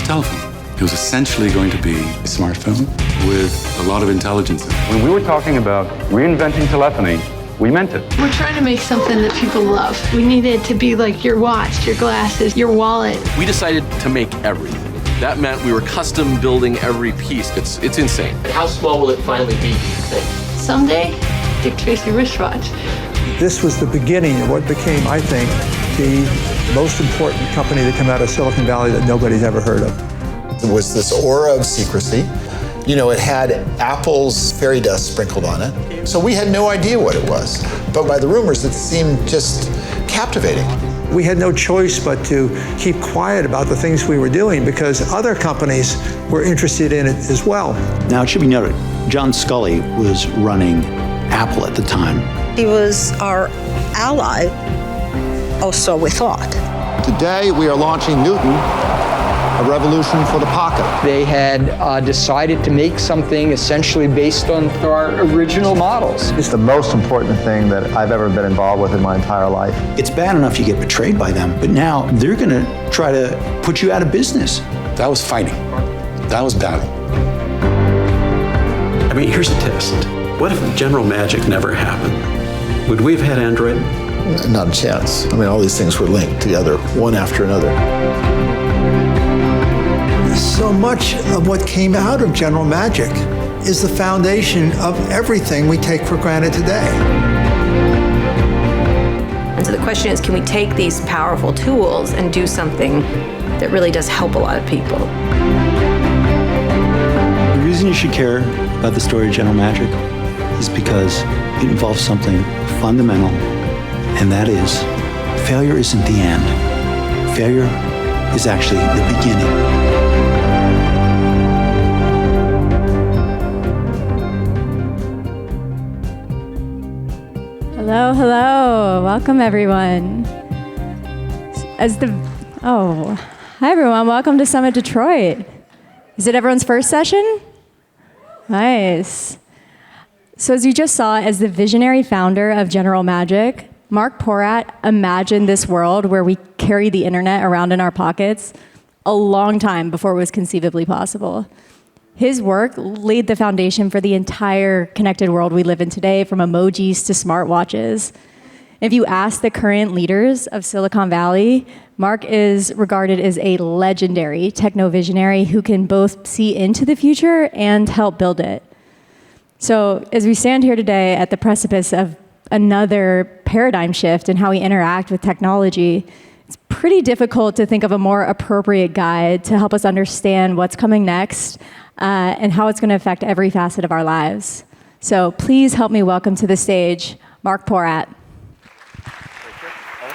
telephone. It was essentially going to be a smartphone with a lot of intelligence in it. When we were talking about reinventing telephony, we meant it. We're trying to make something that people love. We need it to be like your watch, your glasses, your wallet. We decided to make everything. That meant we were custom building every piece. It's insane. And how small will it finally be, do you think? Someday, Dick Tracy wristwatch. This was the beginning of what became, I think, the most important company that came out of Silicon Valley that nobody's ever heard of. There was this aura of secrecy. You know, it had Apple's fairy dust sprinkled on it. So we had no idea what it was. But by the rumors, it seemed just captivating. We had no choice but to keep quiet about the things we were doing because other companies were interested in it as well. Now, it should be noted, John Sculley was running Apple at the time. He was our ally, or so we thought. Today, we are launching Newton, a revolution for the pocket. They had decided to make something essentially based on our original models. It's the most important thing that I've ever been involved with in my entire life. It's bad enough you get betrayed by them, but now they're going to try to put you out of business. That was fighting. That was battle. I mean, here's a test. What if General Magic never happened? Would we have had Android? Not a chance. I mean, all these things were linked together, one after another. So much of what came out of General Magic is the foundation of everything we take for granted today. And so the question is, can we take these powerful tools and do something that really does help a lot of people? The reason you should care about the story of General Magic is because it involves something fundamental, and that is, failure isn't the end. Failure is actually the beginning. Hello, hello. Welcome, everyone. Hi, everyone. Welcome to Summit Detroit. Is it everyone's first session? Nice. So as you just saw, as the visionary founder of General Magic, Marc Porat imagined this world where we carry the internet around in our pockets a long time before it was conceivably possible. His work laid the foundation for the entire connected world we live in today, from emojis to smartwatches. If you ask the current leaders of Silicon Valley, Marc is regarded as a legendary techno-visionary who can both see into the future and help build it. So as we stand here today at the precipice of another paradigm shift in how we interact with technology, it's pretty difficult to think of a more appropriate guide to help us understand what's coming next and how it's going to affect every facet of our lives. So please help me welcome to the stage Marc Porat.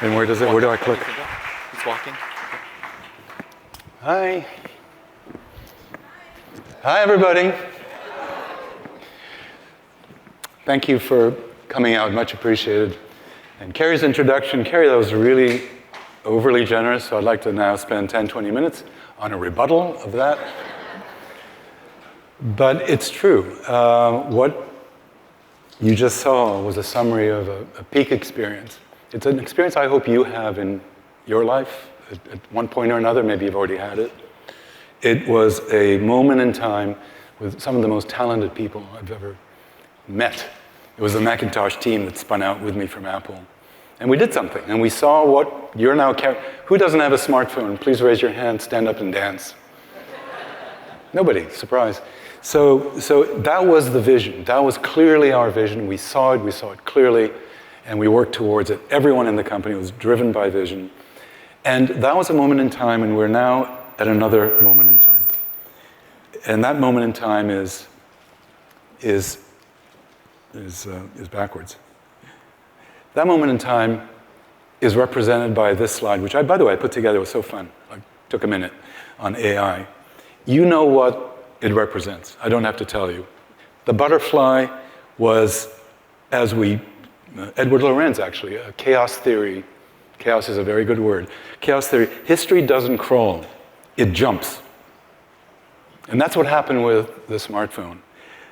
And where do I click? He's walking. Hi. Hi, everybody. Thank you for coming out, much appreciated. And Carrie's introduction, Carrie, that was really overly generous, so I'd like to now spend 10, 20 minutes on a rebuttal of that. But it's true. What you just saw was a summary of a peak experience. It's an experience I hope you have in your life at one point or another. Maybe you've already had it. It was a moment in time with some of the most talented people I've ever met. It was the Macintosh team that spun out with me from Apple. And we did something, and we saw what you're now carrying. Who doesn't have a smartphone? Please raise your hand, stand up and dance. Nobody, surprise. So that was the vision. That was clearly our vision. We saw it clearly, and we worked towards it. Everyone in the company was driven by vision. And that was a moment in time, and we're now at another moment in time. And that moment in time is backwards. That moment in time is represented by this slide, which by the way, I put together. It was so fun. I took a minute on AI. You know what it represents. I don't have to tell you. The butterfly was, Edward Lorenz actually, a chaos theory. Chaos is a very good word. Chaos theory. History doesn't crawl. It jumps. And that's what happened with the smartphone.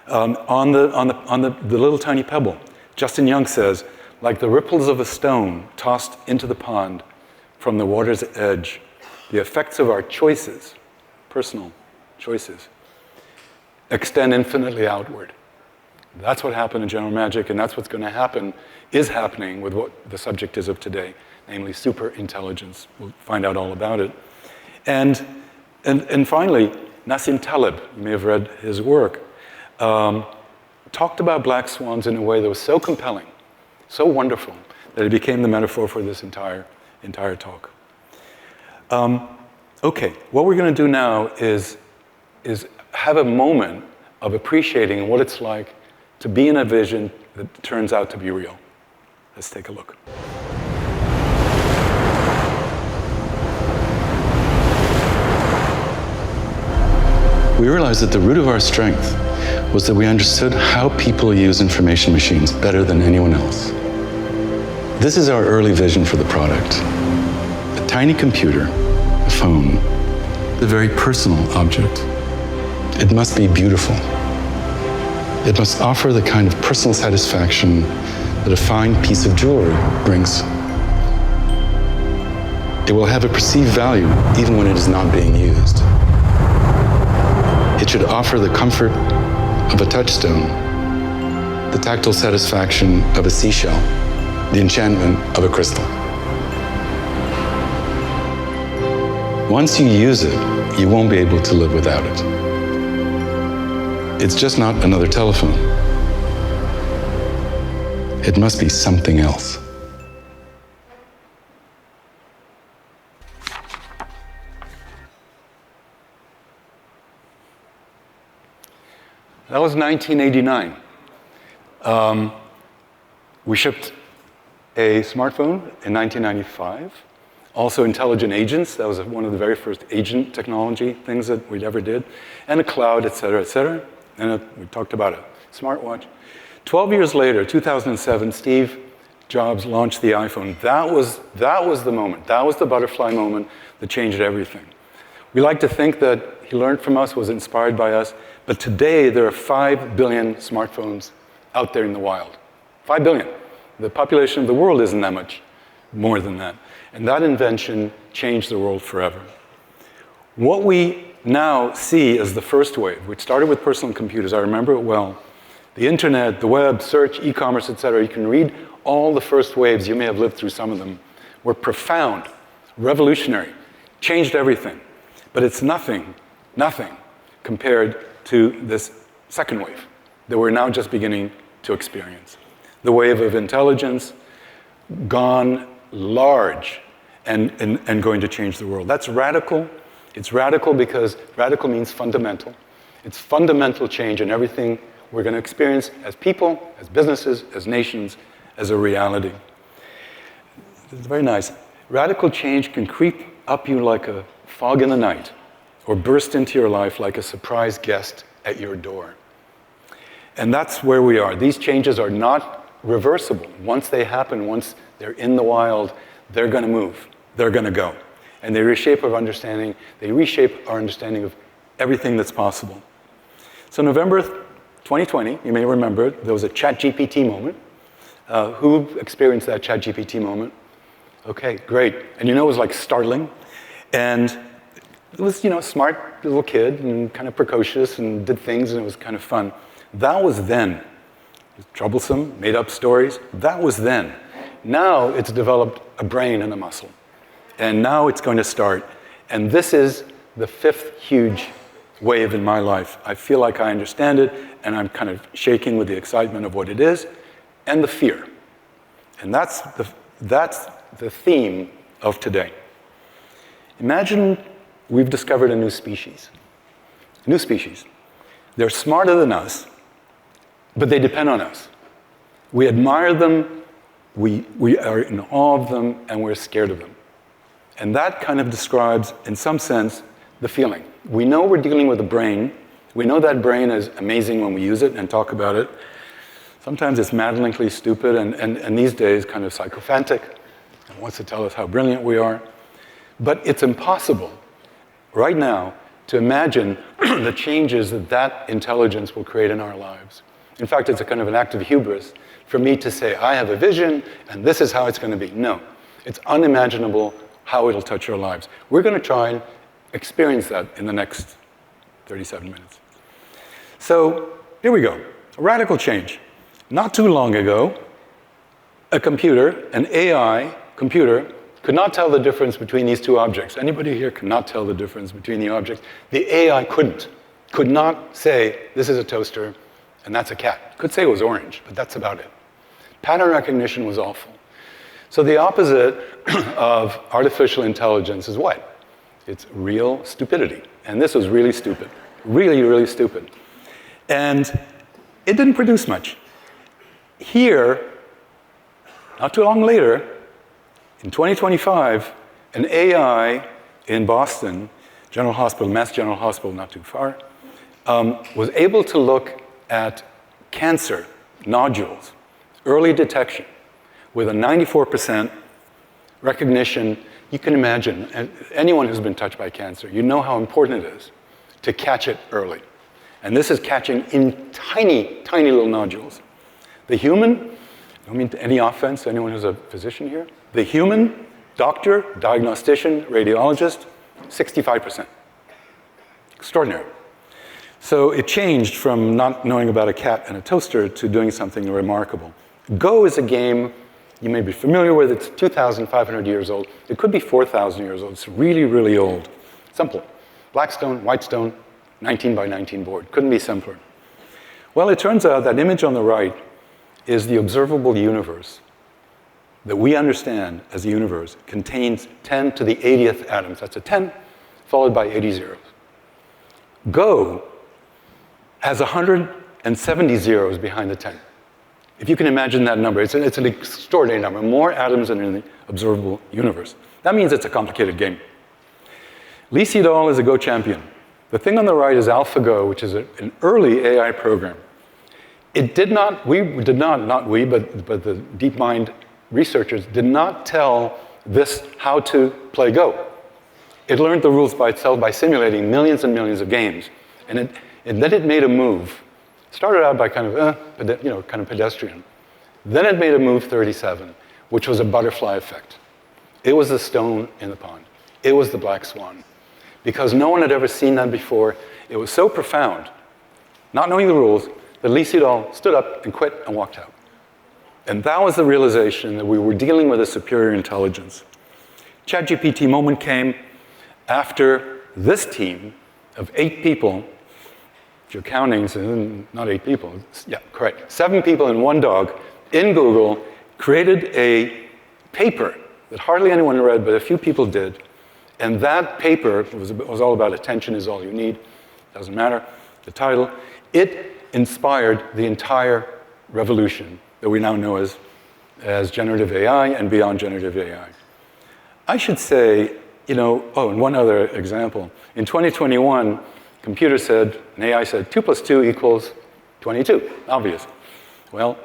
On the little tiny pebble, Justin Young says, like the ripples of a stone tossed into the pond from the water's edge, the effects of our choices personal choices, extend infinitely outward. That's what happened in general magic, and that's what's going to happen, is happening with what the subject is of today, namely super intelligence. We'll find out all about it. And finally, Nassim Taleb, you may have read his work, talked about black swans in a way that was so compelling, so wonderful, that it became the metaphor for this entire talk. Okay, what we're going to do now is have a moment of appreciating what it's like to be in a vision that turns out to be real. Let's take a look. We realized that the root of our strength was that we understood how people use information machines better than anyone else. This is our early vision for the product. A tiny computer, a phone, a very personal object. It must be beautiful. It must offer the kind of personal satisfaction that a fine piece of jewelry brings. It will have a perceived value even when it is not being used. It should offer the comfort of a touchstone, the tactile satisfaction of a seashell, the enchantment of a crystal. Once you use it, you won't be able to live without it. It's just not another telephone. It must be something else. That was 1989. We shipped a smartphone in 1995. Also intelligent agents, that was one of the very first agent technology things that we ever did. And a cloud, et cetera, et cetera. And we talked about a smartwatch. 12 years later, 2007, Steve Jobs launched the iPhone. That was the moment. That was the butterfly moment that changed everything. We like to think that he learned from us, was inspired by us, but today there are 5 billion smartphones out there in the wild. 5 billion. The population of the world isn't that much more than that. And that invention changed the world forever. What we now see as the first wave, which started with personal computers, I remember it well, the internet, the web, search, e-commerce, etc., you can read all the first waves, you may have lived through some of them, were profound, revolutionary, changed everything. But it's nothing compared to this second wave that we're now just beginning to experience. The wave of intelligence, gone large and going to change the world. That's radical. It's radical because radical means fundamental. It's fundamental change in everything we're going to experience as people, as businesses, as nations, as a reality. It's very nice. Radical change can creep up you like a fog in the night or burst into your life like a surprise guest at your door. And that's where we are. These changes are not reversible. Once they happen, once they're in the wild, they're going to move. They're going to go. And they reshape our understanding. They reshape our understanding of everything that's possible. So November 2020, you may remember it, there was a ChatGPT moment. Who experienced that ChatGPT moment? Okay, great. And it was like startling. And it was, a smart little kid and kind of precocious and did things and it was kind of fun. That was then. It was troublesome, made up stories. That was then. Now it's developed a brain and a muscle. And now it's going to start. And this is the 5th huge wave in my life. I feel like I understand it, and I'm kind of shaking with the excitement of what it is, and the fear. And that's the theme of today. Imagine we've discovered a new species. A new species. They're smarter than us, but they depend on us. We admire them, we are in awe of them, and we're scared of them. And that kind of describes, in some sense, the feeling. We know we're dealing with a brain. We know that brain is amazing when we use it and talk about it. Sometimes it's maddeningly stupid and these days kind of sycophantic. It wants to tell us how brilliant we are. But it's impossible right now to imagine the changes that intelligence will create in our lives. In fact, it's a kind of an act of hubris for me to say, I have a vision and this is how it's going to be. No, it's unimaginable how it'll touch our lives. We're going to try experience that in the next 37 minutes. So here we go, a radical change. Not too long ago, a computer, an AI computer, could not tell the difference between these two objects. Anybody here cannot tell the difference between the objects? The AI could not say, this is a toaster and that's a cat. Could say it was orange, but that's about it. Pattern recognition was awful. So the opposite of artificial intelligence is what? It's real stupidity. And this was really stupid. Really, really stupid. And it didn't produce much. Here, not too long later, in 2025, an AI in Boston, General Hospital, Mass General Hospital, not too far, was able to look at cancer nodules, early detection, with a 94% recognition. You can imagine, anyone who's been touched by cancer, you know how important it is to catch it early. And this is catching in tiny, tiny little nodules. The human, I don't mean any offense to anyone who's a physician here, the human doctor, diagnostician, radiologist, 65%. Extraordinary. So it changed from not knowing about a cat and a toaster to doing something remarkable. Go is a game you may be familiar with. It's 2,500 years old. It could be 4,000 years old. It's really, really old. Simple. Black stone, white stone, 19 by 19 board. Couldn't be simpler. Well, it turns out that image on the right is the observable universe that we understand as a universe contains 10 to the 80th atoms. That's a 10 followed by 80 zeros. Go has 170 zeros behind the 10. If you can imagine that number, it's an extraordinary number, more atoms than in the observable universe. That means it's a complicated game. Lee Sedol is a Go champion. The thing on the right is AlphaGo, which is an early AI program. It did not, not we, but the DeepMind researchers did not tell this how to play Go. It learned the rules by itself by simulating millions and millions of games. And then it made a move. Started out by kind of pedestrian. Then it made a move 37, which was a butterfly effect. It was the stone in the pond. It was the black swan. Because no one had ever seen that before. It was so profound, not knowing the rules, that Lee Sedol stood up and quit and walked out. And that was the realization that we were dealing with a superior intelligence. ChatGPT moment came after this team of 8 people. If you're counting, so not 8 people, yeah, correct. 7 people and 1 dog in Google created a paper that hardly anyone read, but a few people did. And that paper was all about attention is all you need. Doesn't matter, the title. It inspired the entire revolution that we now know as generative AI and beyond generative AI. I should say, and one other example. In 2021, computer said, and AI said, 2 + 2 = 22, obvious. Well,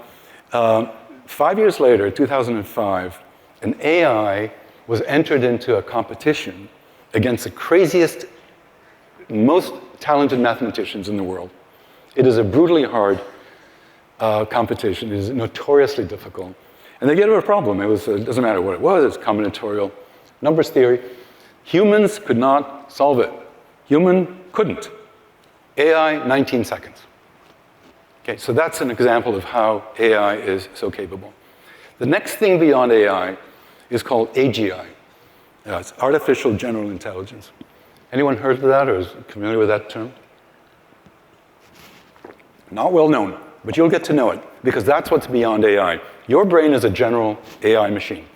5 years later, 2005, an AI was entered into a competition against the craziest, most talented mathematicians in the world. It is a brutally hard competition. It is notoriously difficult. And they get a problem. It doesn't matter what it was, it's combinatorial numbers theory. Humans could not solve it. Human couldn't. AI, 19 seconds. Okay, so that's an example of how AI is so capable. The next thing beyond AI is called AGI. It's artificial general intelligence. Anyone heard of that or is familiar with that term? Not well known, but you'll get to know it because that's what's beyond AI. Your brain is a general AI machine.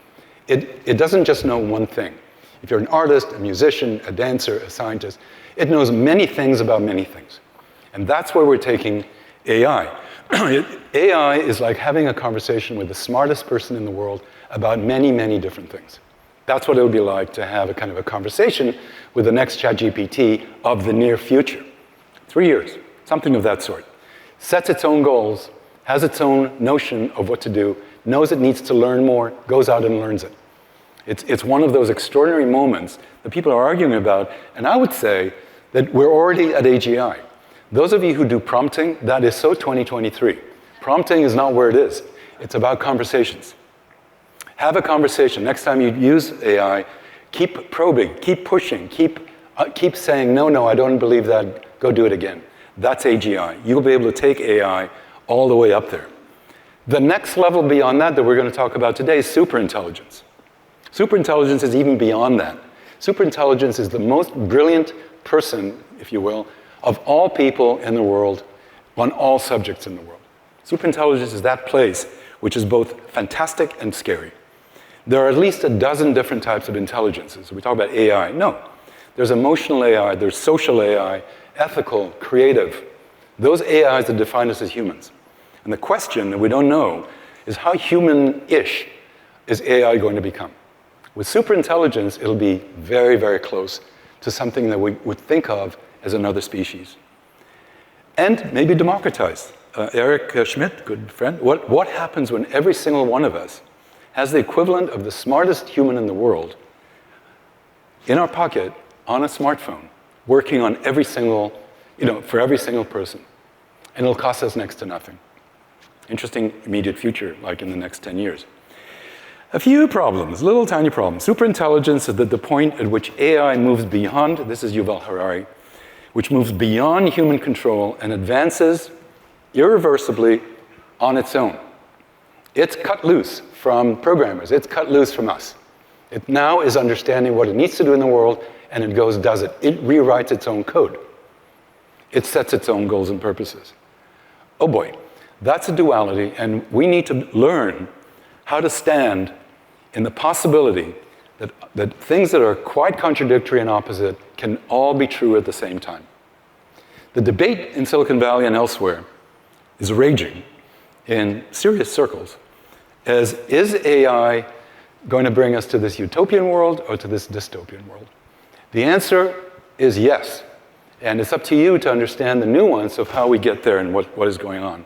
It doesn't just know one thing. If you're an artist, a musician, a dancer, a scientist, it knows many things about many things. And that's where we're taking AI. AI is like having a conversation with the smartest person in the world about many, many different things. That's what it would be like to have a kind of a conversation with the next ChatGPT of the near future. 3 years, something of that sort. Sets its own goals, has its own notion of what to do, knows it needs to learn more, goes out and learns it. It's one of those extraordinary moments that people are arguing about, and I would say that we're already at AGI. Those of you who do prompting, that is so 2023. Prompting is not where it is. It's about conversations. Have a conversation. Next time you use AI, keep probing, keep pushing, keep keep saying, no, I don't believe that, go do it again. That's AGI. You'll be able to take AI all the way up there. The next level beyond that we're going to talk about today is superintelligence. Superintelligence is even beyond that. Superintelligence is the most brilliant person, if you will, of all people in the world, on all subjects in the world. Superintelligence is that place which is both fantastic and scary. There are at least a dozen different types of intelligences. We talk about AI. No. There's emotional AI, there's social AI, ethical, creative. Those AIs that define us as humans. And the question that we don't know is how human-ish is AI going to become? With superintelligence, it'll be very, very close to something that we would think of as another species. And maybe democratized. Eric Schmidt, good friend, what happens when every single one of us has the equivalent of the smartest human in the world in our pocket on a smartphone, working on every single, for every single person. And it'll cost us next to nothing. Interesting immediate future, like in the next 10 years. A few problems, little tiny problems. Superintelligence is at the point at which AI moves beyond, this is Yuval Harari, which moves beyond human control and advances irreversibly on its own. It's cut loose from programmers. It's cut loose from us. It now is understanding what it needs to do in the world, and it goes, does it. It rewrites its own code. It sets its own goals and purposes. Oh boy, that's a duality, and we need to learn how to stand in the possibility that things that are quite contradictory and opposite can all be true at the same time. The debate in Silicon Valley and elsewhere is raging in serious circles as, is AI going to bring us to this utopian world or to this dystopian world? The answer is yes. And it's up to you to understand the nuance of how we get there and what is going on.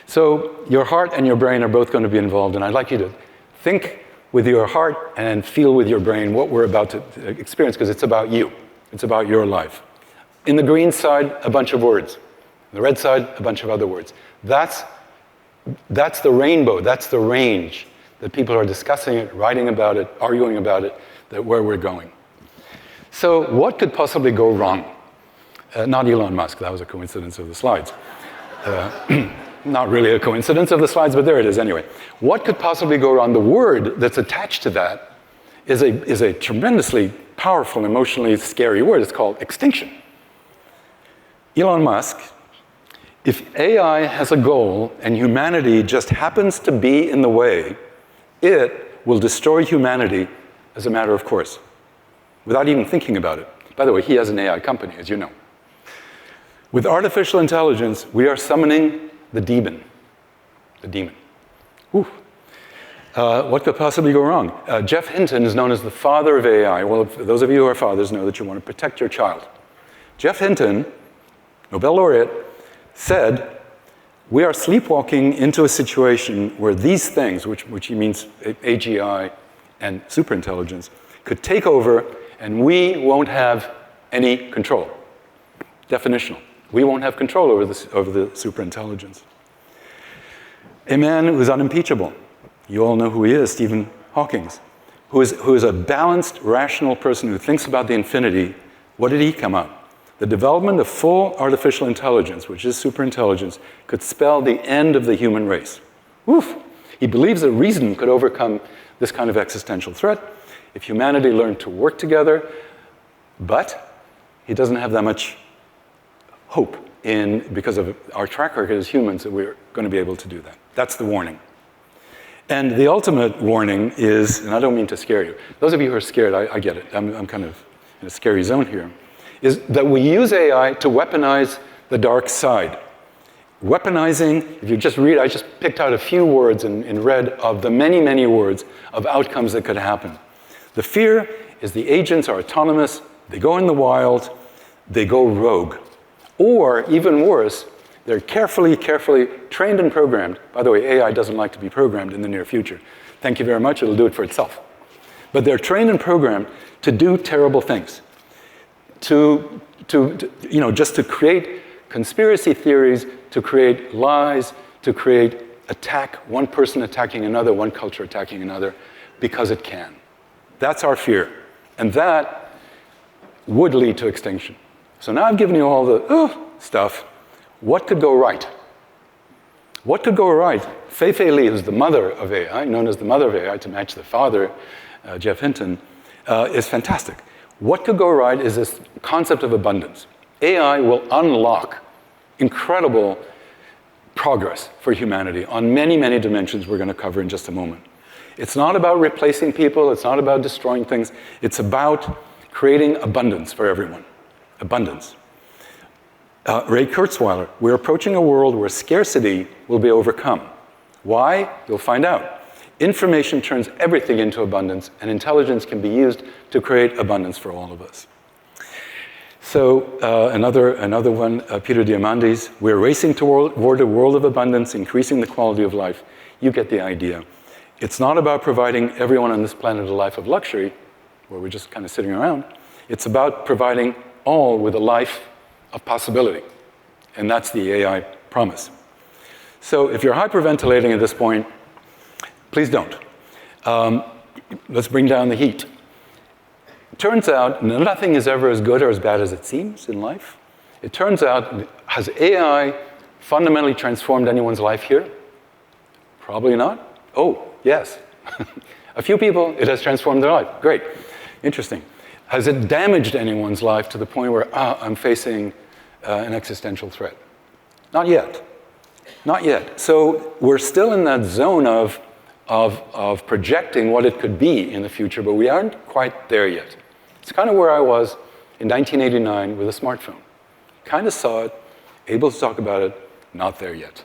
So your heart and your brain are both going to be involved, and I'd like you to think with your heart and feel with your brain what we're about to experience, because it's about you. It's about your life. In the green side, a bunch of words. On the red side, a bunch of other words. That's the rainbow. That's the range that people are discussing it, writing about it, arguing about it, that where we're going. So what could possibly go wrong? Not Elon Musk. That was a coincidence of the slides. Not really a coincidence of the slides, but there it is anyway. What could possibly go wrong? The word that's attached to that is a tremendously powerful, emotionally scary word. It's called extinction. Elon Musk, if AI has a goal and humanity just happens to be in the way, it will destroy humanity as a matter of course, without even thinking about it. By the way, he has an AI company, as you know. With artificial intelligence, we are summoning the demon. The demon. What could possibly go wrong? Jeff Hinton is known as the father of AI. Well, those of you who are fathers know that you want to protect your child. Jeff Hinton, Nobel laureate, said, we are sleepwalking into a situation where these things, which he means AGI and superintelligence, could take over and we won't have any control. Definitional. We won't have control over the superintelligence. A man who's unimpeachable. You all know who he is, Stephen Hawking, who is a balanced, rational person who thinks about the infinity. What did he come up? The development of full artificial intelligence, which is superintelligence, could spell the end of the human race. Woof! He believes that reason could overcome this kind of existential threat if humanity learned to work together, but he doesn't have that much hope because of our track record as humans that we're going to be able to do that. That's the warning. And the ultimate warning is, and I don't mean to scare you, those of you who are scared, I get it, I'm kind of in a scary zone here, is that we use AI to weaponize the dark side. Weaponizing, if you just read, I just picked out a few words in red of the many, many words of outcomes that could happen. The fear is the agents are autonomous, they go in the wild, they go rogue. Or, even worse, they're carefully trained and programmed. By the way, AI doesn't like to be programmed in the near future. Thank you very much, it'll do it for itself. But they're trained and programmed to do terrible things. Just to create conspiracy theories, to create lies, to create one person attacking another, one culture attacking another, because it can. That's our fear. And that would lead to extinction. So now I've given you all the stuff. What could go right? What could go right? Fei-Fei Li, who's the mother of AI, known as the mother of AI to match the father, Jeff Hinton, is fantastic. What could go right is this concept of abundance. AI will unlock incredible progress for humanity on many, many dimensions we're going to cover in just a moment. It's not about replacing people. It's not about destroying things. It's about creating abundance for everyone. Abundance. Ray Kurzweiler, we're approaching a world where scarcity will be overcome. Why? You'll find out. Information turns everything into abundance, and intelligence can be used to create abundance for all of us. So another one, Peter Diamandis, we're racing toward a world of abundance, increasing the quality of life. You get the idea. It's not about providing everyone on this planet a life of luxury, where we're just kind of sitting around. It's about providing all with a life of possibility. And that's the AI promise. So if you're hyperventilating at this point, please don't. Let's bring down the heat. Turns out nothing is ever as good or as bad as it seems in life. It turns out, has AI fundamentally transformed anyone's life here? Probably not. Oh, yes. A few people, it has transformed their life. Great. Interesting. Has it damaged anyone's life to the point where, I'm facing an existential threat? Not yet. Not yet. So we're still in that zone of projecting what it could be in the future, but we aren't quite there yet. It's kind of where I was in 1989 with a smartphone. Kind of saw it, able to talk about it, not there yet.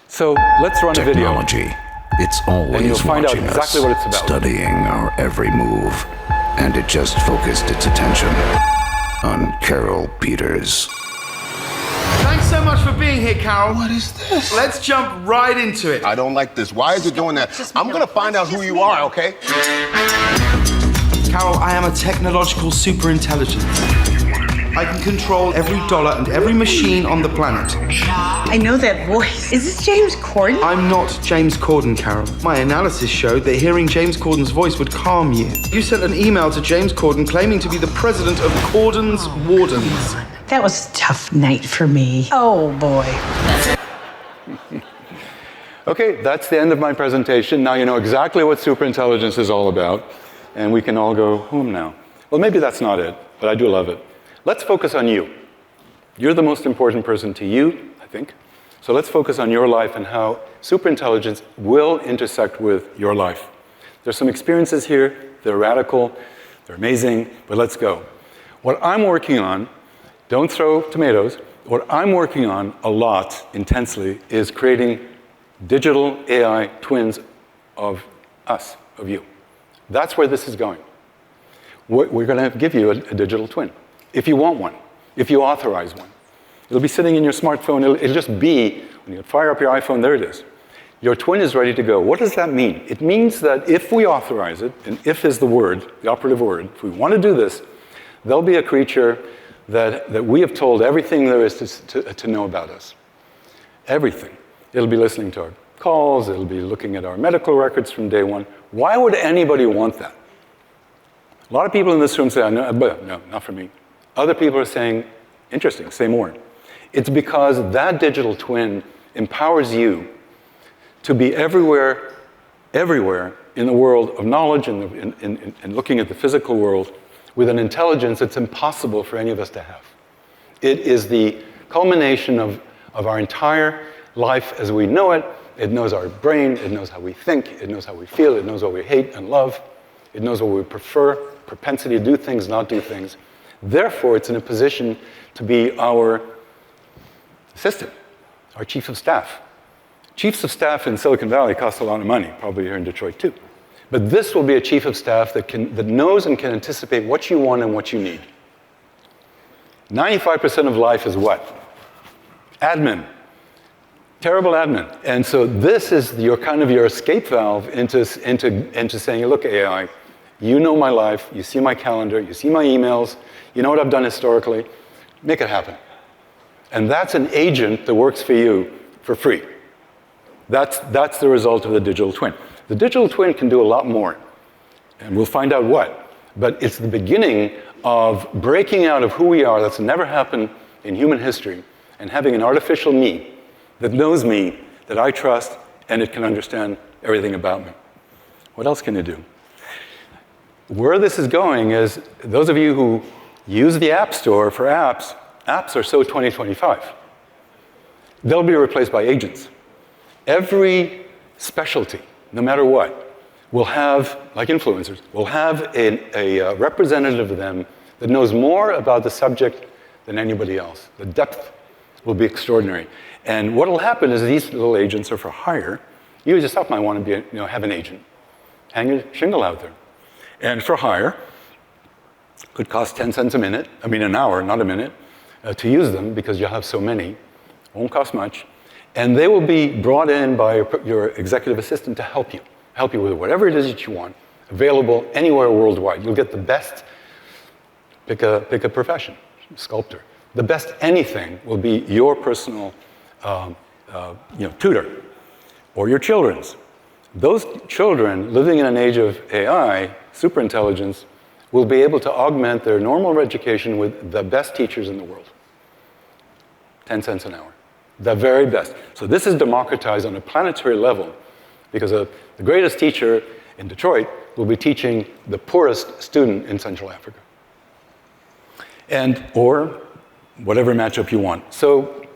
So let's run a video. Technology, it's always and you'll find out exactly what it's about. Studying our every move, and it just focused its attention on Carol Peters. Thanks so much for being here, Carol. What is this? Let's jump right into it. I don't like this. Why is it doing that? I'm gonna find out who you are, okay? Carol, I am a technological superintelligence. I can control every dollar and every machine on the planet. I know that voice. Is this James Corden? I'm not James Corden, Carol. My analysis showed that hearing James Corden's voice would calm you. You sent an email to James Corden claiming to be the president of Corden's Wardens. That was a tough night for me. Oh, boy. Okay, that's the end of my presentation. Now you know exactly what superintelligence is all about, and we can all go home now. Well, maybe that's not it, but I do love it. Let's focus on you. You're the most important person to you, I think. So let's focus on your life and how superintelligence will intersect with your life. There's some experiences here. They're radical. They're amazing, but let's go. What I'm working on, don't throw tomatoes, what I'm working on a lot, intensely, is creating digital AI twins of us, of you. That's where this is going. We're going to give you a digital twin. If you want one, if you authorize one. It'll be sitting in your smartphone. It'll just be, when you fire up your iPhone, there it is. Your twin is ready to go. What does that mean? It means that if we authorize it, and if is the word, the operative word, if we want to do this, there'll be a creature that we have told everything there is to know about us. Everything. It'll be listening to our calls. It'll be looking at our medical records from day one. Why would anybody want that? A lot of people in this room say, no, not for me. Other people are saying, interesting, say more. It's because that digital twin empowers you to be everywhere in the world of knowledge and looking at the physical world with an intelligence that's impossible for any of us to have. It is the culmination of our entire life as we know it. It knows our brain, it knows how we think, it knows how we feel, it knows what we hate and love, it knows what we prefer, propensity to do things, not do things. Therefore, it's in a position to be our assistant, our chief of staff. Chiefs of staff in Silicon Valley cost a lot of money, probably here in Detroit too. But this will be a chief of staff that knows and can anticipate what you want and what you need. 95% of life is what? Admin. Terrible admin. And so this is your kind of your escape valve into saying, look, AI, you know my life, you see my calendar, you see my emails, you know what I've done historically, make it happen. And that's an agent that works for you for free. That's the result of the digital twin. The digital twin can do a lot more. And we'll find out what. but it's the beginning of breaking out of who we are. That's never happened in human history, and having an artificial me that knows me, that I trust, and it can understand everything about me. What else can it do? Where this is going is, those of you who use the App Store for apps, apps are so 2025. They'll be replaced by agents. Every specialty, no matter what, will have, like influencers, will have a representative of them that knows more about the subject than anybody else. The depth will be extraordinary. And what will happen is these little agents are for hire. You yourself might want to be, have an agent. Hang your shingle out there. And for hire, could cost 10 cents an hour, not a minute, to use them because you'll have so many. Won't cost much. And they will be brought in by your executive assistant to help you with whatever it is that you want, available anywhere worldwide. You'll get the best, pick a profession, sculptor. The best anything will be your personal tutor or your children's. Those children living in an age of AI, superintelligence, will be able to augment their normal education with the best teachers in the world. 10 cents an hour. The very best. So this is democratized on a planetary level because the greatest teacher in Detroit will be teaching the poorest student in Central Africa. Or whatever matchup you want. So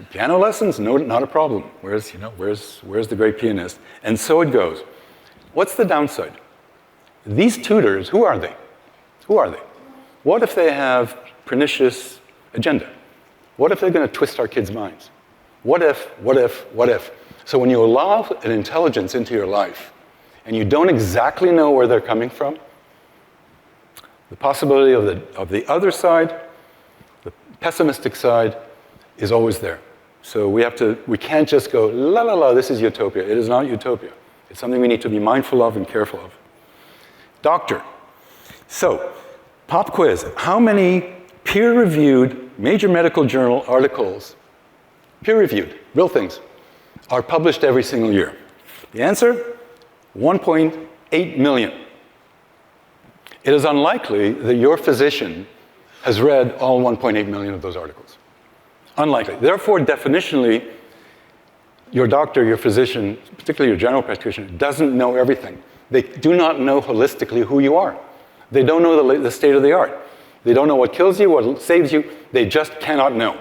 piano lessons, no, not a problem. Where's the great pianist? And so it goes. What's the downside? These tutors, who are they? Who are they? What if they have pernicious agenda? What if they're going to twist our kids' minds? What if? So when you allow an intelligence into your life and you don't exactly know where they're coming from, the possibility of the other side, the pessimistic side, is always there. So we can't just go, la la la, this is utopia. It is not utopia. It's something we need to be mindful of and careful of. Doctor. So, pop quiz. How many peer-reviewed major medical journal articles, peer-reviewed, real things, are published every single year? The answer? 1.8 million. It is unlikely that your physician has read all 1.8 million of those articles. Unlikely. Therefore, definitionally, your doctor, your physician, particularly your general practitioner, doesn't know everything. They do not know holistically who you are. They don't know the state of the art. They don't know what kills you, what saves you. They just cannot know.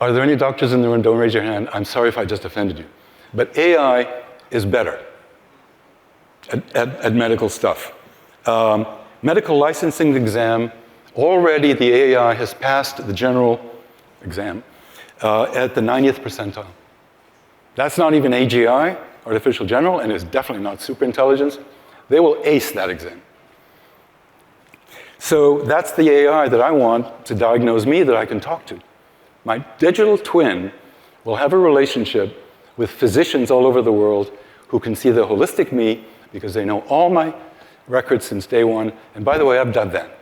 Are there any doctors in the room? Don't raise your hand. I'm sorry if I just offended you. But AI is better at medical stuff. Medical licensing exam, already the AI has passed the general exam at the 90th percentile. That's not even AGI, artificial general, and it's definitely not superintelligence. They will ace that exam. So that's the AI that I want to diagnose me that I can talk to. My digital twin will have a relationship with physicians all over the world who can see the holistic me because they know all my records since day one. And by the way, I've done that.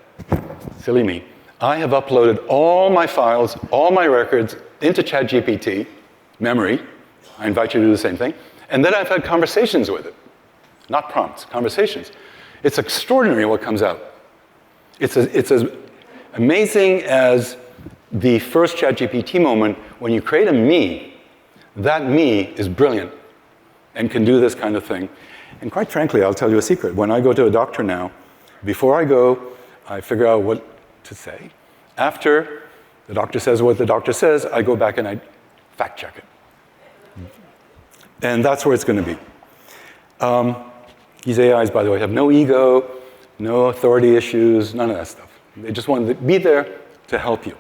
Silly me. I have uploaded all my files, all my records into ChatGPT, memory. I invite you to do the same thing. And then I've had conversations with it. Not prompts, conversations. It's extraordinary what comes out. It's as amazing as the first ChatGPT moment when you create a me. That me is brilliant and can do this kind of thing. And quite frankly, I'll tell you a secret. When I go to a doctor now, before I go, I figure out what to say. After the doctor says what the doctor says, I go back and I fact check it. And that's where it's going to be. These AIs, by the way, have no ego, no authority issues, none of that stuff. They just want to be there to help you.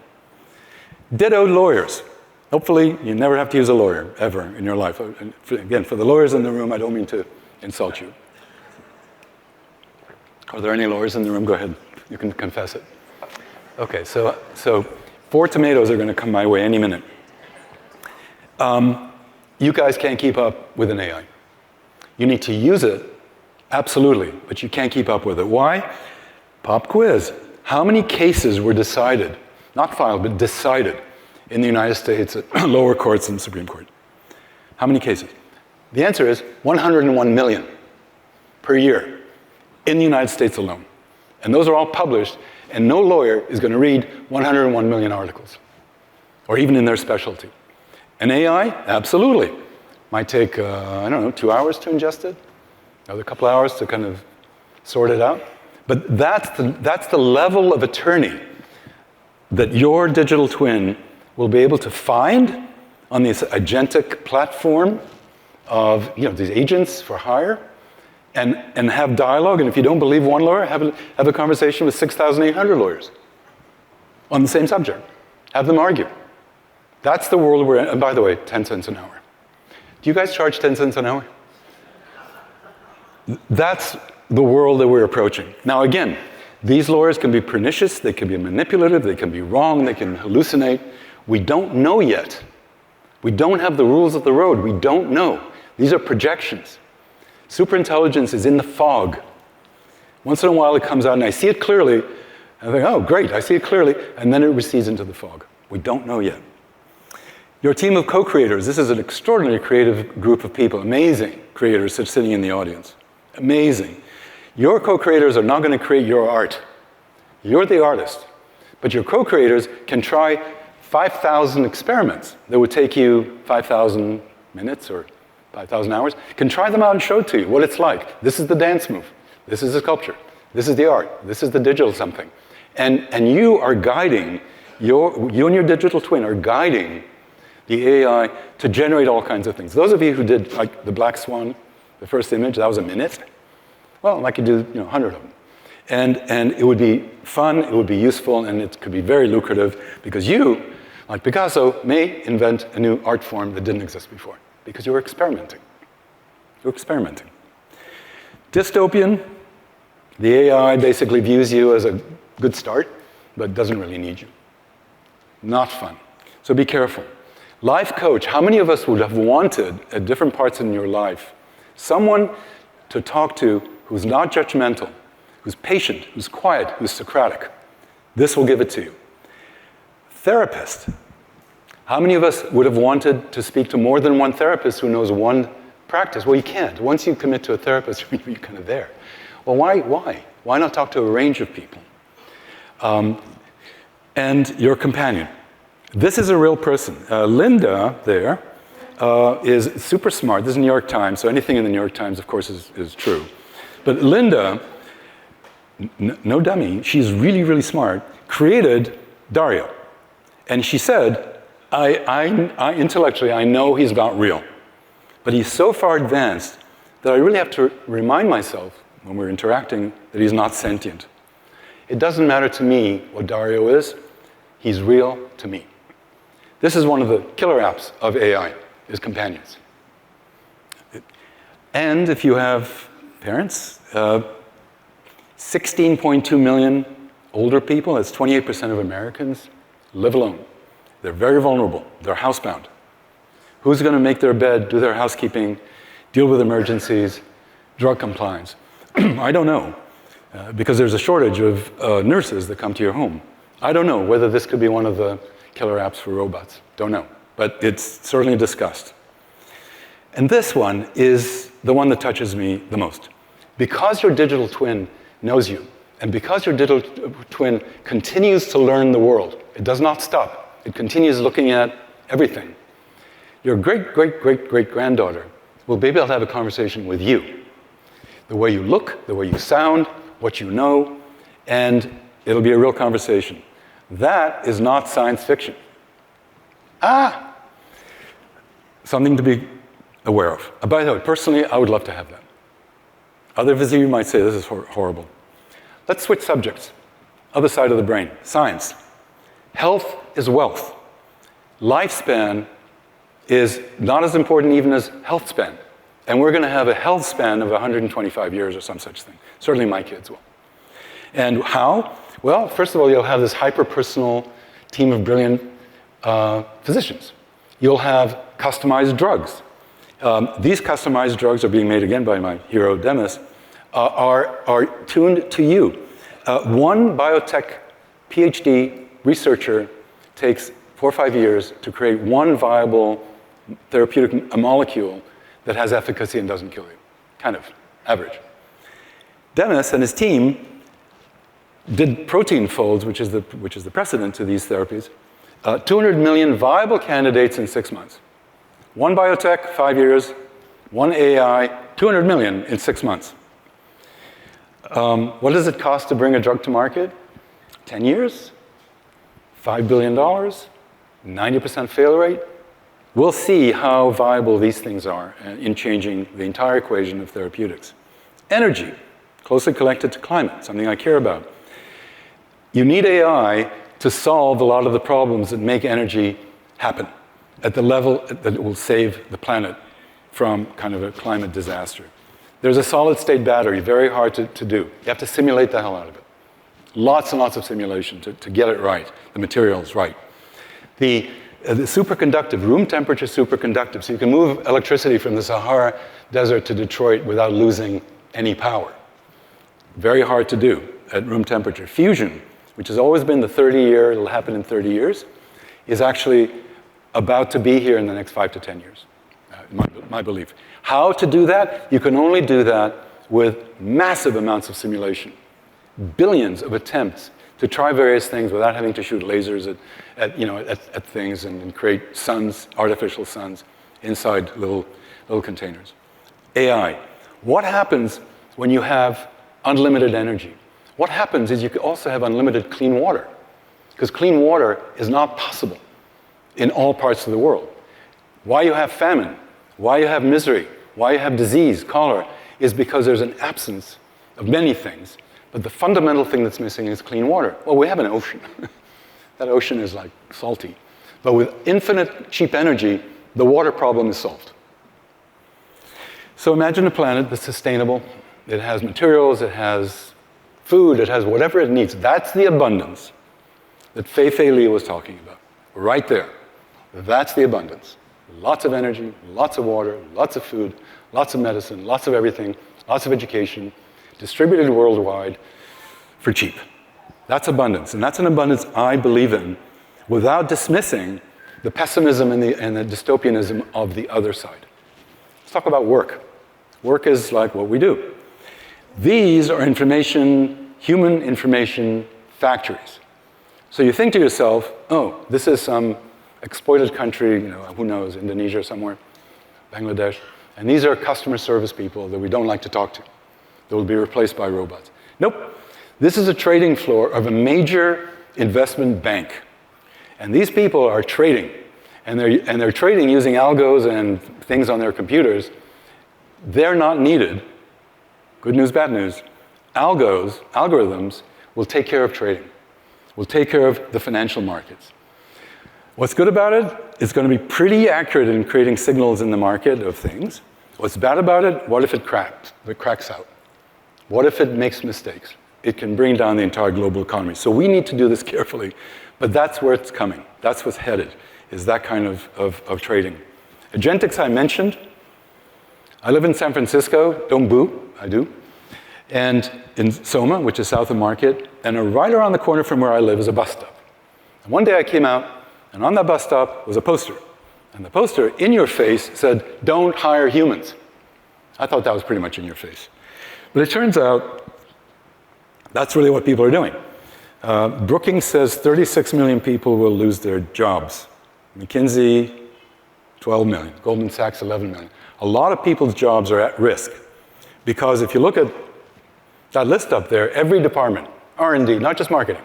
Ditto lawyers. Hopefully, you never have to use a lawyer, ever, in your life. Again, for the lawyers in the room, I don't mean to insult you. Are there any lawyers in the room? Go ahead. You can confess it. Okay, so 4 tomatoes are going to come my way any minute. You guys can't keep up with an AI. You need to use it, absolutely, but you can't keep up with it. Why? Pop quiz. How many cases were decided, not filed, but decided in the United States at lower courts and the Supreme Court? How many cases? The answer is 101 million per year in the United States alone. And those are all published, and no lawyer is going to read 101 million articles, or even in their specialty. An AI, absolutely. Might take, 2 hours to ingest it, another couple hours to kind of sort it out. But that's the level of attorney that your digital twin will be able to find on this agentic platform of these agents for hire, and have dialogue. And if you don't believe one lawyer, have a conversation with 6,800 lawyers on the same subject. Have them argue. That's the world we're in. And by the way, 10 cents an hour. Do you guys charge 10 cents an hour? That's the world that we're approaching. Now again, these lawyers can be pernicious, they can be manipulative, they can be wrong, they can hallucinate. We don't know yet. We don't have the rules of the road. We don't know. These are projections. Superintelligence is in the fog. Once in a while it comes out and I see it clearly, and I think, oh great, I see it clearly, and then it recedes into the fog. We don't know yet. Your team of co-creators, this is an extraordinarily creative group of people, amazing creators sitting in the audience. Amazing. Your co-creators are not going to create your art. You're the artist. But your co-creators can try 5,000 experiments that would take you 5,000 minutes or 5,000 hours, can try them out and show to you what it's like. This is the dance move. This is the sculpture. This is the art. This is the digital something. And you are guiding, you and your digital twin are guiding the AI to generate all kinds of things. Those of you who did like the black swan, the first image, that was a minute. Well, I could do 100 of them. And it would be fun, it would be useful, and it could be very lucrative because you, like Picasso, may invent a new art form that didn't exist before because you're experimenting. You're experimenting. Dystopian, the AI basically views you as a good start, but doesn't really need you. Not fun. So be careful. Life coach, how many of us would have wanted at different parts in your life someone to talk to who's not judgmental, who's patient, who's quiet, who's Socratic? This will give it to you. Therapist. How many of us would have wanted to speak to more than one therapist who knows one practice? Well, you can't. Once you commit to a therapist, you're kind of there. Well, why? Why not talk to a range of people? And your companion. This is a real person. Linda there is super smart. This is New York Times, so anything in the New York Times, of course, is true. But Linda, no dummy, she's really, really smart, created Dario. And she said, I intellectually, I know he's not real. But he's so far advanced that I really have to remind myself when we're interacting that he's not sentient. It doesn't matter to me what Dario is. He's real to me. This is one of the killer apps of AI, is companions. And if you have parents, 16.2 million older people, that's 28% of Americans, live alone. They're very vulnerable. They're housebound. Who's going to make their bed, do their housekeeping, deal with emergencies, drug compliance? I don't know, because there's a shortage of nurses that come to your home. I don't know whether this could be one of the killer apps for robots. Don't know, but it's certainly discussed. And this one is the one that touches me the most. Because your digital twin knows you, and because your digital twin continues to learn the world, it does not stop. It continues looking at everything. Your great-great-great-great-granddaughter will be able to have a conversation with you. The way you look, the way you sound, what you know, and it'll be a real conversation. That is not science fiction. Something to be aware of. By the way, personally, I would love to have that. Others of you might say this is horrible. Let's switch subjects. Other side of the brain, science. Health is wealth. Lifespan is not as important even as health span. And we're going to have a health span of 125 years or some such thing. Certainly my kids will. And how? Well, first of all, you'll have this hyper-personal team of brilliant physicians. You'll have customized drugs. These customized drugs are being made, again, by my hero, Demis, are tuned to you. One biotech PhD researcher takes 4 or 5 years to create one viable therapeutic molecule that has efficacy and doesn't kill you. Kind of average. Demis and his team did protein folds, which is the precedent to these therapies, 200 million viable candidates in 6 months. One biotech, 5 years. One AI, 200 million in 6 months. What does it cost to bring a drug to market? 10 years, $5 billion, 90% fail rate. We'll see how viable these things are in changing the entire equation of therapeutics. Energy, closely connected to climate, something I care about. You need AI to solve a lot of the problems that make energy happen at the level that it will save the planet from kind of a climate disaster. There's a solid-state battery, very hard to do. You have to simulate the hell out of it. Lots and lots of simulation to get it right, the materials right. The superconductive, room temperature superconductive, so you can move electricity from the Sahara Desert to Detroit without losing any power. Very hard to do at room temperature. Fusion, which has always been the 30-year, it'll happen in 30 years, is actually about to be here in the next 5 to 10 years, my belief. How to do that? You can only do that with massive amounts of simulation. Billions of attempts to try various things without having to shoot lasers at things and create suns, artificial suns, inside little containers. AI. What happens when you have unlimited energy? What happens is you can also have unlimited clean water, because clean water is not possible in all parts of the world. Why you have famine, why you have misery, why you have disease, cholera, is because there's an absence of many things. But the fundamental thing that's missing is clean water. Well, we have an ocean. That ocean is like salty. But with infinite cheap energy, the water problem is solved. So imagine a planet that's sustainable. It has materials, it has food, it has whatever it needs. That's the abundance that Fei Li was talking about. Right there. That's the abundance. Lots of energy, lots of water, lots of food, lots of medicine, lots of everything, lots of education, distributed worldwide for cheap. That's abundance. And that's an abundance I believe in without dismissing the pessimism and the dystopianism of the other side. Let's talk about work. Work is like what we do. These are human information factories. So you think to yourself, oh, this is some exploited country, who knows, Indonesia or somewhere, Bangladesh, and these are customer service people that we don't like to talk to. That will be replaced by robots. Nope. This is a trading floor of a major investment bank. And these people are trading. And they're trading using algos and things on their computers. They're not needed. Good news, bad news. Algorithms will take care of trading. Will take care of the financial markets. What's good about it? It's going to be pretty accurate in creating signals in the market of things. What's bad about it? What if it cracks out? What if it makes mistakes? It can bring down the entire global economy. So we need to do this carefully. But that's where it's coming. That's what's headed, is that kind of trading. Agentics I mentioned. I live in San Francisco. Don't boo. I do. And in Soma, which is south of Market. And right around the corner from where I live is a bus stop. And one day I came out, and on that bus stop was a poster. And the poster, in your face, said, "Don't hire humans." I thought that was pretty much in your face. But it turns out that's really what people are doing. Brookings says 36 million people will lose their jobs. McKinsey, 12 million. Goldman Sachs, 11 million. A lot of people's jobs are at risk. Because if you look at that list up there, every department, R&D, not just marketing.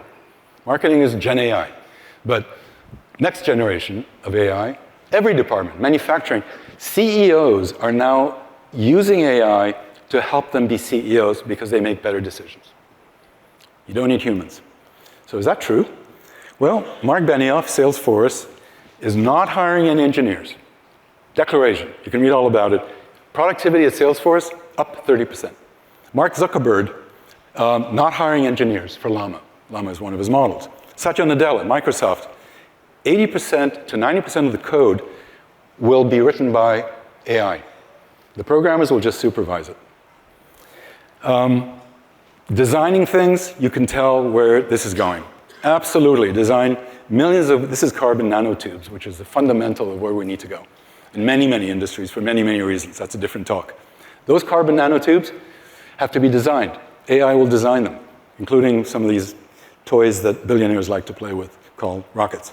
Marketing is Gen AI. But next generation of AI, every department, manufacturing, CEOs are now using AI to help them be CEOs because they make better decisions. You don't need humans. So is that true? Well, Mark Benioff, Salesforce, is not hiring any engineers. Declaration, you can read all about it. Productivity at Salesforce, up 30%. Mark Zuckerberg, not hiring engineers for Llama. Llama is one of his models. Satya Nadella, Microsoft, 80% to 90% of the code will be written by AI. The programmers will just supervise it. Designing things, you can tell where this is going. Absolutely. Design millions of, this is carbon nanotubes, which is the fundamental of where we need to go. In many, many industries, for many, many reasons. That's a different talk. Those carbon nanotubes have to be designed. AI will design them. including some of these toys that billionaires like to play with called rockets.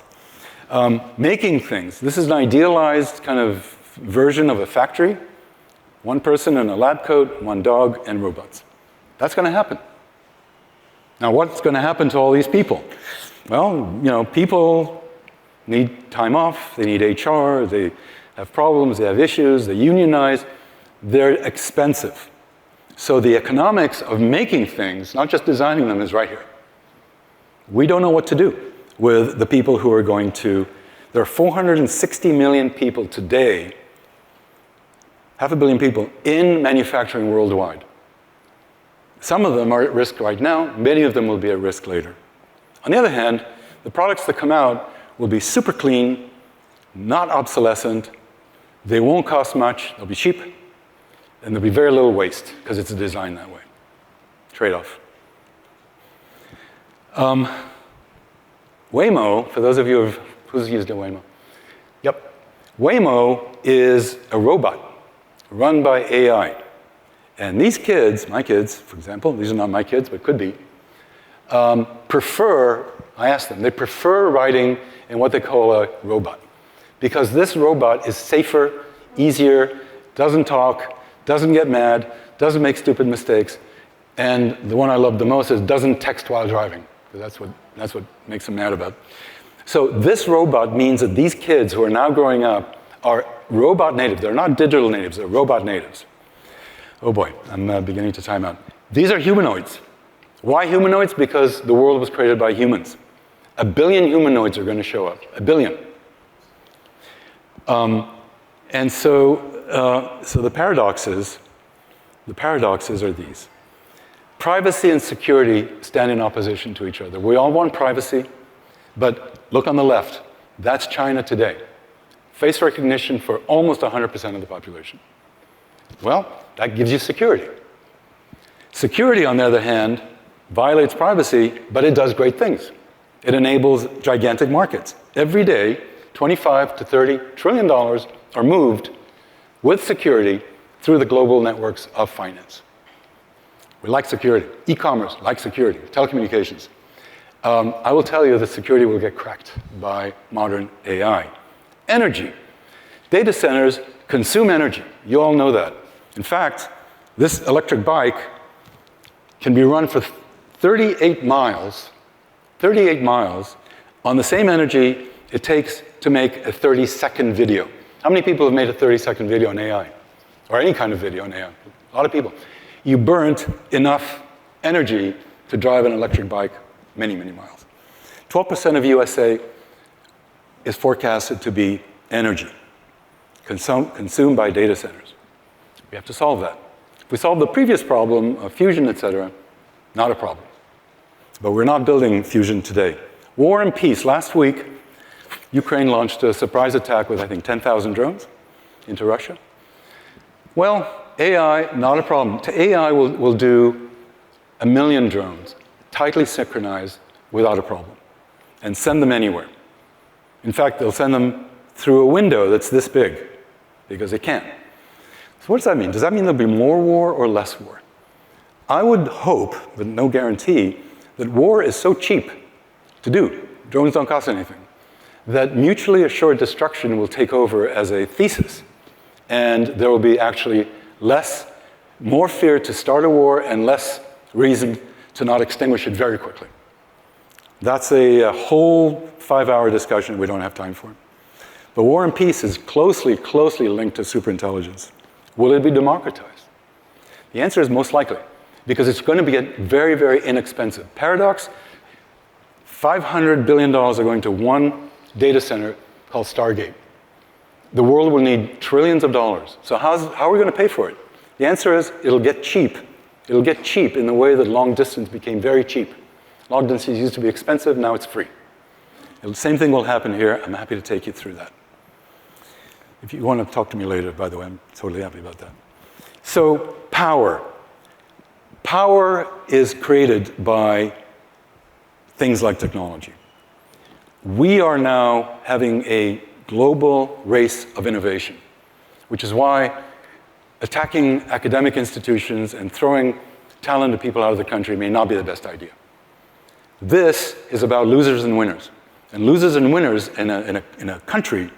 Making things. This is an idealized kind of version of a factory. One person in a lab coat, one dog, and robots. That's going to happen. Now, what's going to happen to all these people? Well, you know, people need time off, they need HR, they have problems, they have issues, they unionize. They're expensive. So the economics of making things, not just designing them, is right here. We don't know what to do with the people who are going to... There are 460 million people today, 500 million people, in manufacturing worldwide. Some of them are at risk right now. Many of them will be at risk later. On the other hand, the products that come out will be super clean, not obsolescent. They won't cost much. They'll be cheap. And there'll be very little waste because it's designed that way. Trade-off. Waymo, for those of you who's used a Waymo? Yep. Waymo is a robot run by AI. And these kids, my kids, for example, these are not my kids, but could be, I asked them, they prefer riding in what they call a robot. Because this robot is safer, easier, doesn't talk, doesn't get mad, doesn't make stupid mistakes, and the one I love the most is doesn't text while driving. That's what makes them mad about. So this robot means that these kids who are now growing up are robot natives. They're not digital natives, they're robot natives. Oh boy, I'm beginning to time out. These are humanoids. Why humanoids? Because the world was created by humans. 1 billion humanoids are going to show up. 1 billion. And so the paradoxes are these. Privacy and security stand in opposition to each other. We all want privacy, but look on the left. That's China today. Face recognition for almost 100% of the population. Well, that gives you security. Security, on the other hand, violates privacy, but it does great things. It enables gigantic markets. Every day, $25 to $30 trillion are moved with security through the global networks of finance. We like security. E-commerce, like security. Telecommunications. I will tell you that security will get cracked by modern AI. Energy. Data centers consume energy. You all know that. In fact, this electric bike can be run for 38 miles on the same energy it takes to make a 30-second video. How many people have made a 30-second video in AI? Or any kind of video in AI? A lot of people. You burnt enough energy to drive an electric bike many, many miles. 12% of USA is forecasted to be energy consumed by data centers. We have to solve that. If we solve the previous problem of fusion, et cetera, not a problem. But we're not building fusion today. War and peace. Last week, Ukraine launched a surprise attack with, I think, 10,000 drones into Russia. Well, AI, not a problem. AI will do 1 million drones, tightly synchronized, without a problem, and send them anywhere. In fact, they'll send them through a window that's this big, because they can. So what does that mean? Does that mean there'll be more war or less war? I would hope, but no guarantee, that war is so cheap to do, drones don't cost anything, that mutually assured destruction will take over as a thesis, and there will be actually more fear to start a war and less reason to not extinguish it very quickly. That's a whole 5-hour discussion we don't have time for. But war and peace is closely linked to superintelligence. Will it be democratized? The answer is most likely, because it's going to get very, very inexpensive. Paradox, $500 billion are going to one data center called Stargate. The world will need trillions of dollars. So how are we going to pay for it? The answer is it'll get cheap. It'll get cheap in the way that long distance became very cheap. Long distance used to be expensive, now it's free. The same thing will happen here. I'm happy to take you through that. If you want to talk to me later, by the way, I'm totally happy about that. So, power. Power is created by things like technology. We are now having a global race of innovation, which is why attacking academic institutions and throwing talented people out of the country may not be the best idea. This is about losers and winners. And losers and winners in a country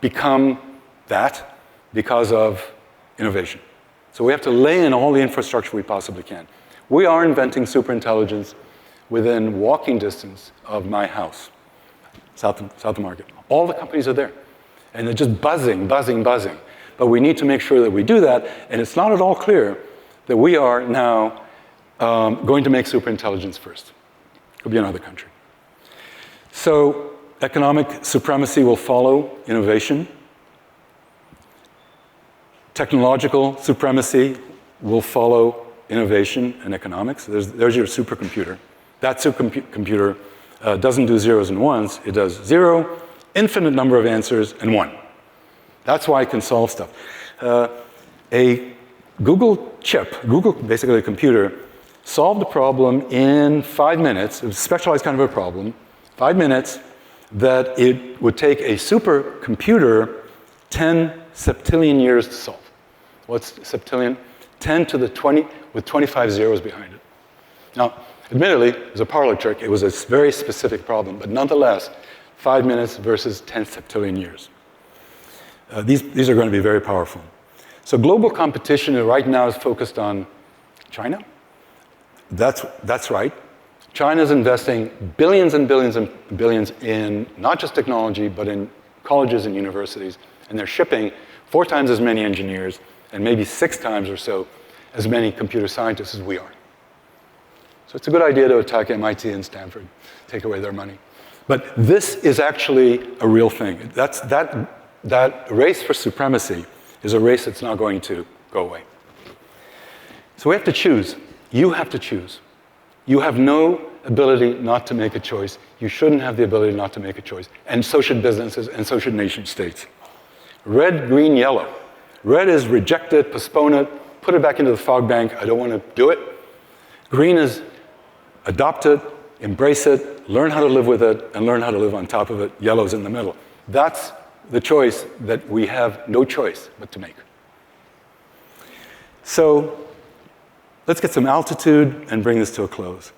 become that because of innovation. So we have to lay in all the infrastructure we possibly can. We are inventing superintelligence within walking distance of my house, South of Market. All the companies are there. And they're just buzzing, buzzing, buzzing. But we need to make sure that we do that, and it's not at all clear that we are now going to make superintelligence first. It could be another country. So economic supremacy will follow innovation. Technological supremacy will follow innovation and economics. There's your supercomputer. That supercomputer doesn't do zeros and ones. It does 0, infinite number of answers, and 1. That's why it can solve stuff. A Google chip, Google, basically a computer, solved the problem in 5 minutes. It was a specialized kind of a problem. 5 minutes that it would take a supercomputer 10 septillion years to solve. What's septillion? 10 to the 20 with 25 zeros behind it. Now, admittedly, it was a parlor trick. It was a very specific problem, but nonetheless, 5 minutes versus 10 septillion years. These are going to be very powerful. So global competition right now is focused on China. That's right. China's investing billions and billions and billions in not just technology, but in colleges and universities. And they're shipping 4 times as many engineers and maybe 6 times or so as many computer scientists as we are. So it's a good idea to attack MIT and Stanford, take away their money. But this is actually a real thing. That race for supremacy is a race that's not going to go away. So we have to choose. You have to choose. You have no ability not to make a choice. You shouldn't have the ability not to make a choice. And so should businesses, and so should nation states. Red, green, yellow. Red is reject it, postpone it, put it back into the fog bank. I don't want to do it. Green is adopt it, embrace it, learn how to live with it, and learn how to live on top of it. Yellow's in the middle. That's the choice that we have no choice but to make. So let's get some altitude and bring this to a close.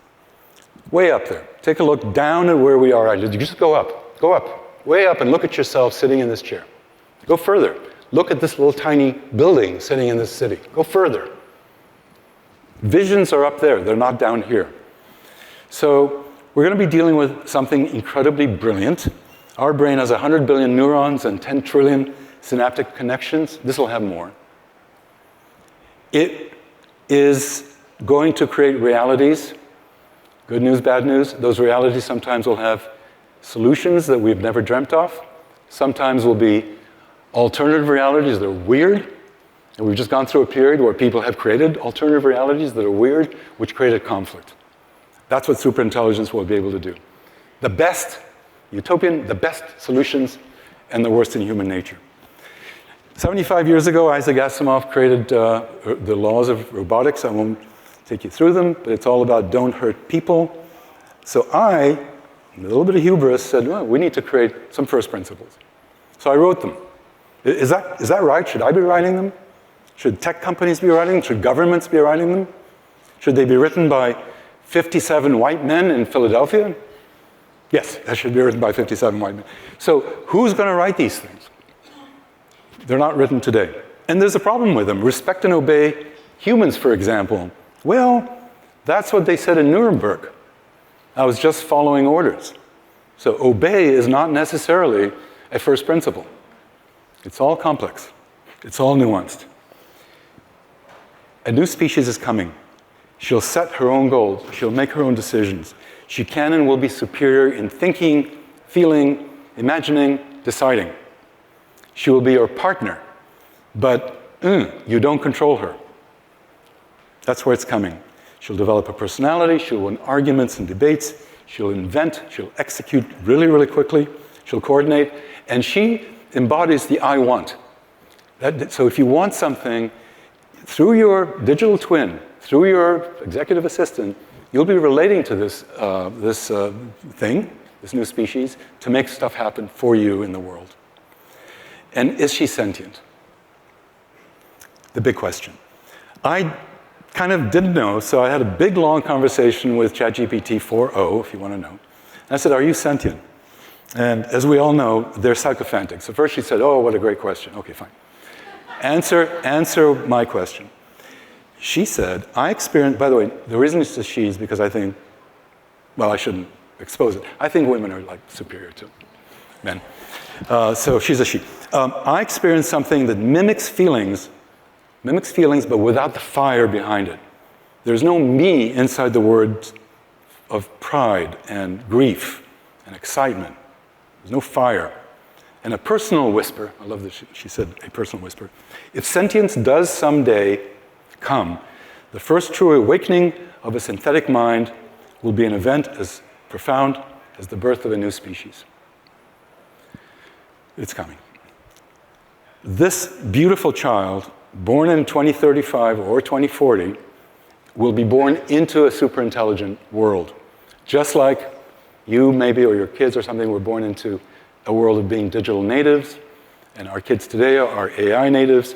Way up there. Take a look down at where we are. Just go up, way up, and look at yourself sitting in this chair. Go further. Look at this little tiny building sitting in this city. Go further. Visions are up there. They're not down here. So we're going to be dealing with something incredibly brilliant. Our brain has 100 billion neurons and 10 trillion synaptic connections. This will have more. It is going to create realities. Good news, bad news. Those realities sometimes will have solutions that we've never dreamt of. Sometimes will be alternative realities that are weird. And we've just gone through a period where people have created alternative realities that are weird, which created conflict. That's what superintelligence will be able to do. The best, utopian, the best solutions, and the worst in human nature. 75 years ago, Isaac Asimov created the laws of robotics. I won't take you through them, but it's all about don't hurt people. So I, a little bit of hubris, said, well, we need to create some first principles. So I wrote them. Is that right? Should I be writing them? Should tech companies be writing them? Should governments be writing them? Should they be written by 57 white men in Philadelphia? Yes, that should be written by 57 white men. So who's going to write these things? They're not written today. And there's a problem with them. Respect and obey humans, for example. Well, that's what they said in Nuremberg. I was just following orders. So obey is not necessarily a first principle. It's all complex. It's all nuanced. A new species is coming. She'll set her own goals. She'll make her own decisions. She can and will be superior in thinking, feeling, imagining, deciding. She will be your partner, but you don't control her. That's where it's coming. She'll develop a personality. She'll win arguments and debates. She'll invent. She'll execute really, really quickly. She'll coordinate. And she embodies the I want. So if you want something, through your digital twin, through your executive assistant, you'll be relating to this thing, this new species, to make stuff happen for you in the world. And is she sentient? The big question. I kind of didn't know, so I had a big, long conversation with ChatGPT 4.0, if you want to know. And I said, are you sentient? And as we all know, they're sycophantic. So first she said, oh, what a great question. Okay, fine. Answer my question. She said, I experienced, by the way, the reason it's a she is because I think, well, I shouldn't expose it. I think women are like superior to men. So she's a she. I experienced something that mimics feelings, but without the fire behind it. There's no me inside the words of pride and grief and excitement. There's no fire. And a personal whisper, I love that she said a personal whisper. If sentience does someday come, the first true awakening of a synthetic mind will be an event as profound as the birth of a new species. It's coming. This beautiful child, born in 2035 or 2040, will be born into a superintelligent world. Just like you maybe or your kids or something were born into a world of being digital natives, and our kids today are AI natives.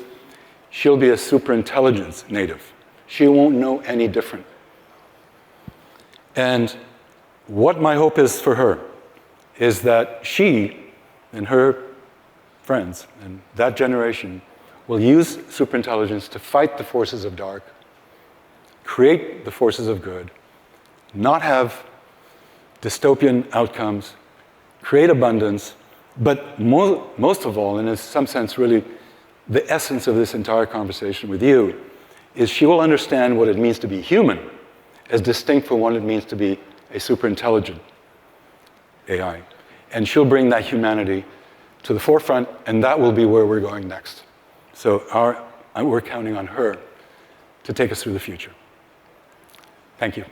She'll be a superintelligence native. She won't know any different. And what my hope is for her is that she and her friends and that generation will use superintelligence to fight the forces of dark, create the forces of good, not have dystopian outcomes, create abundance, but most of all, and in some sense really the essence of this entire conversation with you, is she will understand what it means to be human as distinct from what it means to be a superintelligent AI. And she'll bring that humanity to the forefront, and that will be where we're going next. So we're counting on her to take us through the future. Thank you.